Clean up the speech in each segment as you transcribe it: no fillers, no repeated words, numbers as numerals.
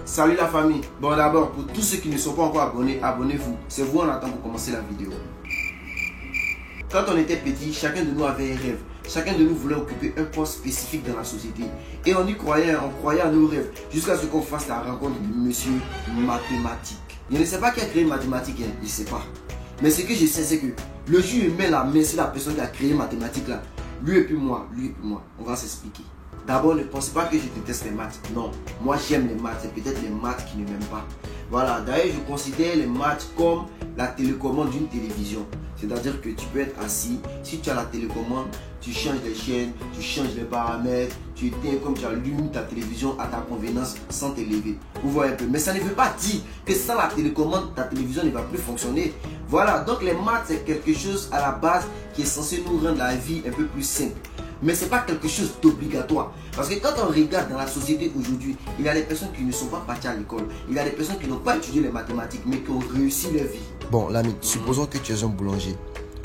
Salut la famille. Bon, d'abord, pour tous ceux qui ne sont pas encore abonnés, abonnez-vous. C'est vous en attendant pour commencer la vidéo. Quand on était petit, chacun de nous avait un rêve. Chacun de nous voulait occuper un poste spécifique dans la société. Et on y croyait, on croyait à nos rêves. Jusqu'à ce qu'on fasse la rencontre de monsieur mathématique. Je ne sais pas qui a créé mathématiques, je ne sais pas. Mais ce que je sais, c'est que le jour où il met la main sur la personne qui a créé mathématiques là, lui et puis moi, on va s'expliquer. D'abord, ne pensez pas que je déteste les maths. Non, moi j'aime les maths. C'est peut-être les maths qui ne m'aiment pas. Voilà, d'ailleurs, je considère les maths comme la télécommande d'une télévision. C'est-à-dire que tu peux être assis, si tu as la télécommande, tu changes les chaînes, tu changes les paramètres, tu éteins comme tu allumes ta télévision à ta convenance sans te lever. Vous voyez un peu. Mais ça ne veut pas dire que sans la télécommande, ta télévision ne va plus fonctionner. Voilà, donc les maths, c'est quelque chose à la base qui est censé nous rendre la vie un peu plus simple. Mais ce n'est pas quelque chose d'obligatoire. Parce que quand on regarde dans la société aujourd'hui, il y a des personnes qui ne sont pas parties à l'école. Il y a des personnes qui n'ont pas étudié les mathématiques, mais qui ont réussi leur vie. Bon, l'ami, supposons que tu es un boulanger.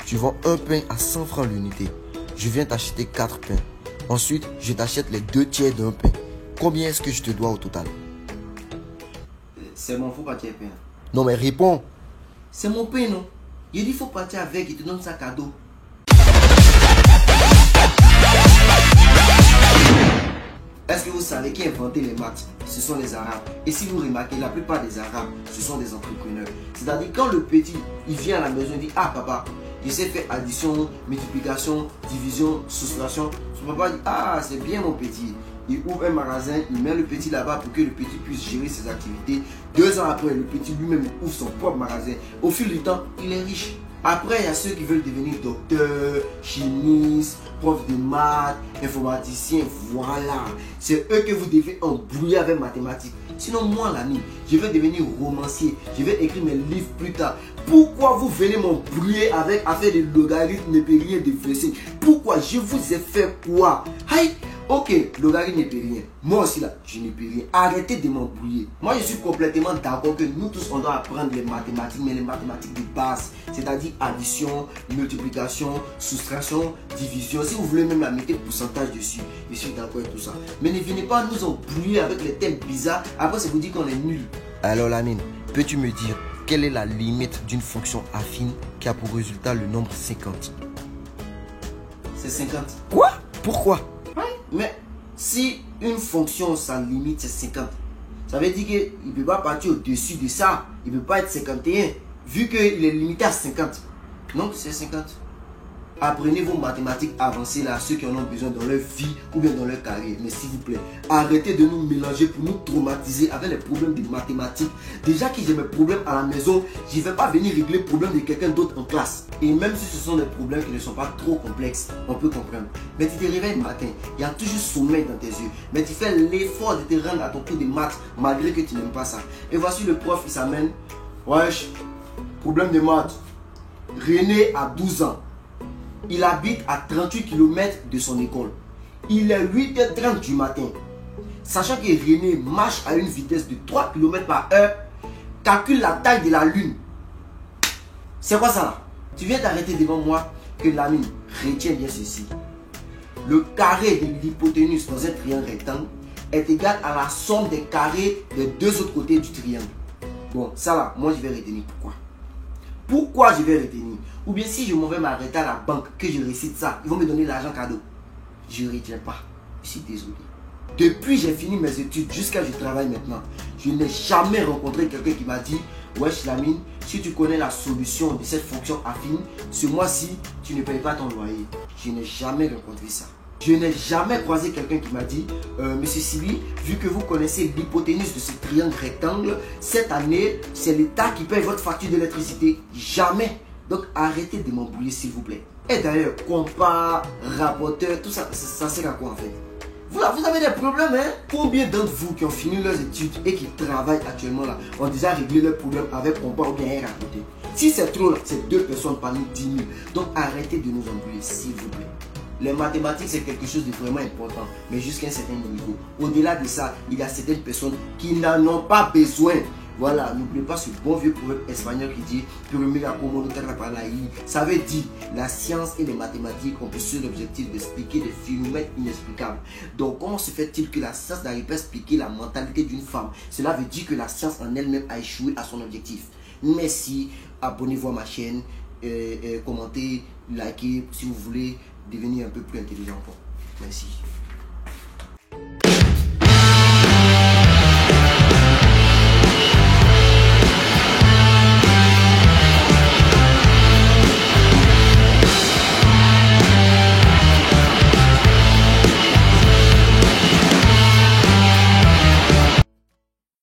Tu vends un pain à 100 francs l'unité. Je viens t'acheter 4 pains. Ensuite, je t'achète les 2 tiers d'un pain. Combien est-ce que je te dois au total? C'est mon faux partir pain. Non, mais réponds. C'est mon pain, non? Il dit faut partir avec, il te donne ça cadeau. Est-ce que vous savez qui a inventé les maths? Ce sont les Arabes. Et si vous remarquez, la plupart des Arabes, ce sont des entrepreneurs. C'est-à-dire quand le petit, il vient à la maison, il dit « Ah papa, je sais faire addition, multiplication, division, soustraction. » Son papa dit « Ah, c'est bien mon petit. » Il ouvre un magasin, il met le petit là-bas pour que le petit puisse gérer ses activités. 2 ans après, le petit lui-même ouvre son propre magasin. Au fil du temps, il est riche. Après, il y a ceux qui veulent devenir docteurs, chimistes, profs de maths, informaticiens. Voilà. C'est eux que vous devez embrouiller avec mathématiques. Sinon, moi, l'ami, je vais devenir romancier. Je vais écrire mes livres plus tard. Pourquoi vous venez m'embrouiller avec affaire de logarithme, ne peut rien défraisser? Pourquoi? Je vous ai fait quoi? Aïe! Ok, logarithme ne peut rien. Moi aussi là, je ne peux rien. Arrêtez de m'embrouiller. Moi, je suis complètement d'accord que nous tous, on doit apprendre les mathématiques, mais les mathématiques de base. C'est-à-dire addition, multiplication, soustraction, division. Si vous voulez même la mettre pourcentage dessus, je suis d'accord avec tout ça. Mais ne venez pas nous embrouiller avec les thèmes bizarres. Après, c'est vous dire qu'on est nul. Alors, Lamine, peux-tu me dire quelle est la limite d'une fonction affine qui a pour résultat le nombre 50? C'est 50. Quoi? Pourquoi? Mais si une fonction, sa limite c'est 50, ça veut dire qu'il ne peut pas partir au-dessus de ça. Il ne peut pas être 51, vu qu'il est limité à 50. Donc c'est 50. Apprenez vos mathématiques avancées là, ceux qui en ont besoin dans leur vie ou bien dans leur carrière. Mais s'il vous plaît, arrêtez de nous mélanger pour nous traumatiser avec les problèmes de mathématiques. Déjà que j'ai mes problèmes à la maison, je ne vais pas venir régler le problème de quelqu'un d'autre en classe. Et même si ce sont des problèmes qui ne sont pas trop complexes, on peut comprendre. Mais tu te réveilles le matin, il y a toujours sommeil dans tes yeux. Mais tu fais l'effort de te rendre à ton cours de maths malgré que tu n'aimes pas ça. Et voici le prof, il s'amène. Wesh, problème de maths. René a 12 ans. Il habite à 38 km de son école. Il est 8h30 du matin. Sachant que René marche à une vitesse de 3 km par heure, calcule la taille de la lune. C'est quoi ça là? Tu viens t'arrêter devant moi que Lamine, retiens bien ceci. Le carré de l'hypoténuse dans un triangle rectangle est égal à la somme des carrés des 2 autres côtés du triangle. Bon, ça là, moi je vais retenir. Pourquoi? Pourquoi je vais retenir? Ou bien si je m'en vais m'arrêter à la banque, que je récite ça, ils vont me donner l'argent cadeau. Je ne retiens pas. Je suis désolé. Depuis j'ai fini mes études jusqu'à je travaille maintenant, je n'ai jamais rencontré quelqu'un qui m'a dit « Wesh Lamine, si tu connais la solution de cette fonction affine, ce mois-ci, tu ne payes pas ton loyer. » Je n'ai jamais rencontré ça. Je n'ai jamais croisé quelqu'un qui m'a dit Monsieur Sibi, vu que vous connaissez l'hypoténuse de ce triangle rectangle, cette année, c'est l'État qui paye votre facture d'électricité. Jamais. Donc arrêtez de m'embrouiller s'il vous plaît. Et d'ailleurs, compas, rapporteur, tout ça, ça sert à quoi en fait? Vous avez des problèmes, hein? Combien d'entre vous qui ont fini leurs études et qui travaillent actuellement là ont déjà réglé leurs problèmes avec compas ou bien un rapporteur? Si c'est trop là, c'est 2 personnes parmi 10 000. Donc arrêtez de nous embrouiller s'il vous plaît. Les mathématiques, c'est quelque chose de vraiment important, mais jusqu'à un certain niveau. Au-delà de ça, il y a certaines personnes qui n'en ont pas besoin. Voilà, n'oubliez pas ce bon vieux proverbe espagnol qui dit ça veut dire la science et les mathématiques ont pour seul objectif d'expliquer des phénomènes inexplicables. Donc comment se fait-il que la science n'arrive pas à expliquer la mentalité d'une femme? Cela veut dire que la science en elle-même a échoué à son objectif. Merci, abonnez-vous à ma chaîne, commentez, likez si vous voulez devenir un peu plus intelligent. Merci.